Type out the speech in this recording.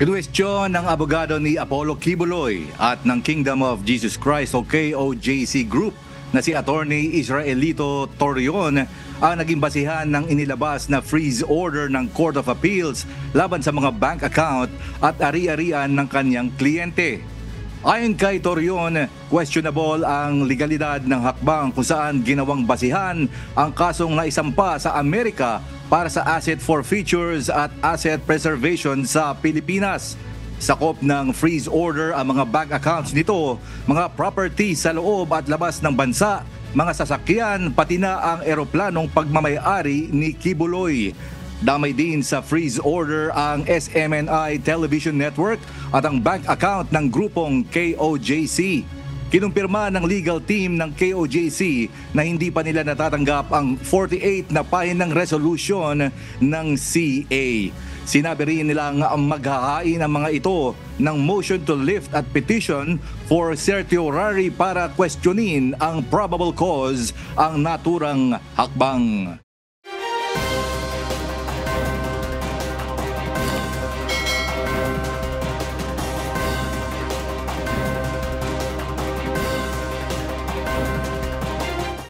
Kinwestiyon ng abogado ni Apollo Kibuloy at ng Kingdom of Jesus Christ o KOJC Group na si Attorney Israelito Torreon ang naging basihan ng inilabas na freeze order ng Court of Appeals laban sa mga bank account at ari-arian ng kanyang kliyente. Ayon kay Torreon, questionable ang legalidad ng hakbang kung saan ginawang basihan ang kasong naisampa sa Amerika para sa asset forfeitures at asset preservation sa Pilipinas. Sakop ng freeze order ang mga bank accounts nito, mga property sa loob at labas ng bansa, mga sasakyan, pati na ang eroplanong pagmamayari ni Kibuloy. Damay din sa freeze order ang SMNI Television Network at ang bank account ng grupong KOJC. Kinumpirma ng legal team ng KOJC na hindi pa nila natatanggap ang 48 na pahinang resolution ng CA. Sinabi rin nilang maghahain ang mga ito ng motion to lift at petition for certiorari para questionin ang probable cause ang naturang hakbang.